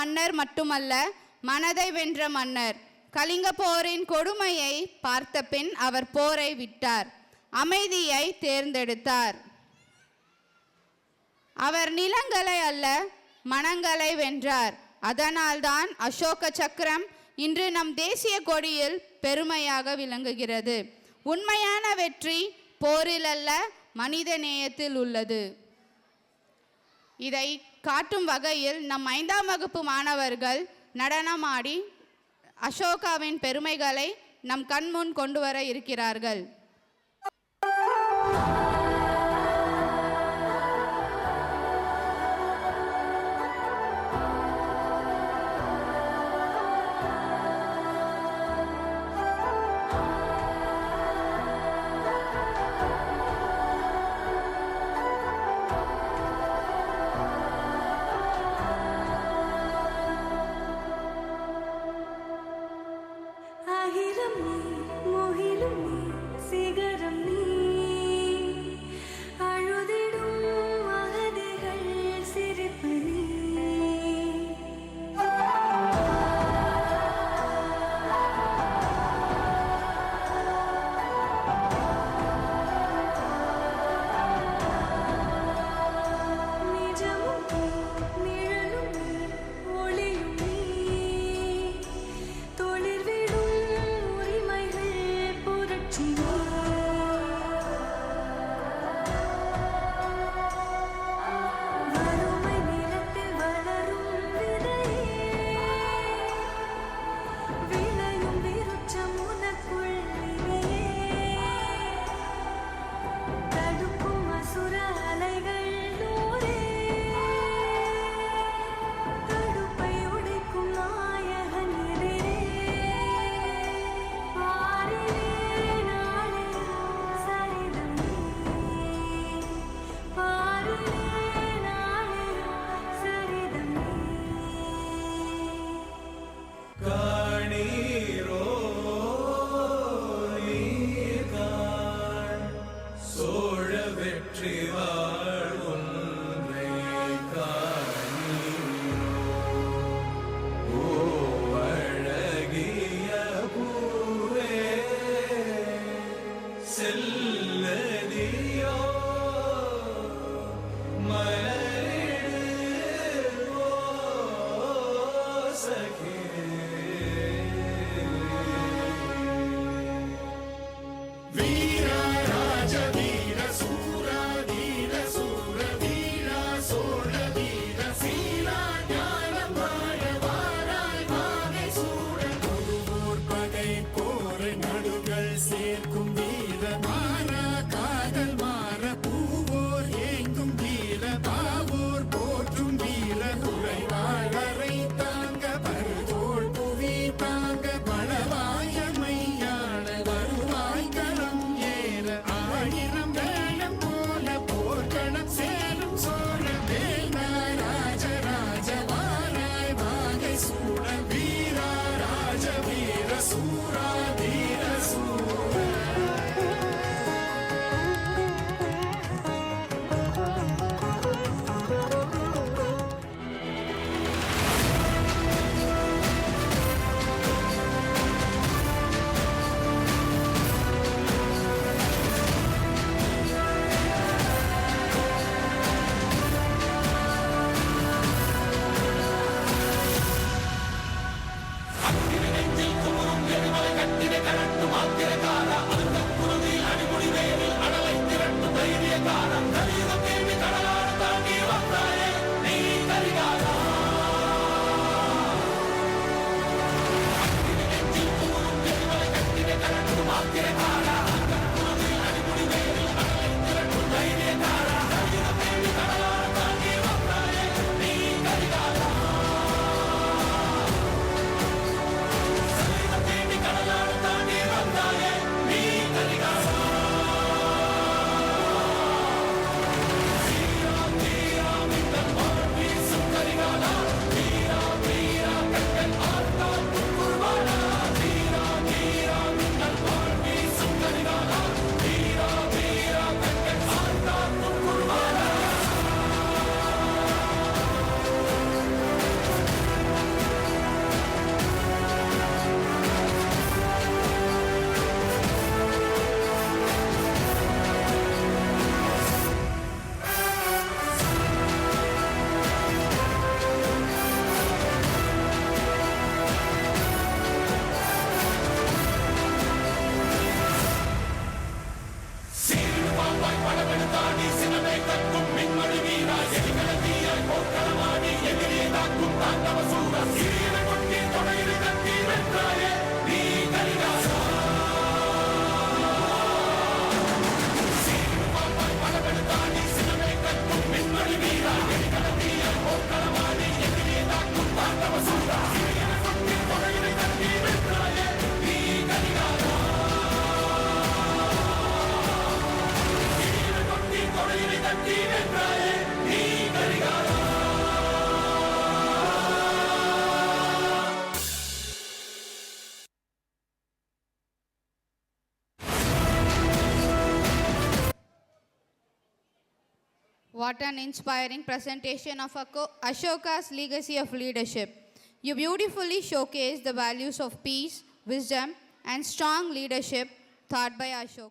மன்னர் மட்டுமல்ல, மனதை வென்ற மன்னர். கலிங்க போரின் கொடுமையை பார்த்த பின் அவர் போரை விட்டார், அமைதியை தேர்ந்தெடுத்தார். அவர் நிலங்களை அல்ல, மனங்களை வென்றார். அதனால்தான் அசோக சக்கரம் இன்று நம் தேசிய கொடியில் பெருமையாக விளங்குகிறது. உண்மையான வெற்றி போரில் அல்ல, மனித நேயத்தில் உள்ளது. இதை காட்டும் வகையில் நம் 5ஆம் வகுப்பு மாணவர்கள் நடனமாடி அசோகாவின் பெருமைகளை நம் கண்முன் கொண்டு வர இருக்கிறார்கள். ஆயிரம் நீ மோகிலும் நீ What an inspiring presentation of Ashoka's legacy of leadership. You beautifully showcase the values of peace, wisdom, and strong leadership taught by Ashoka.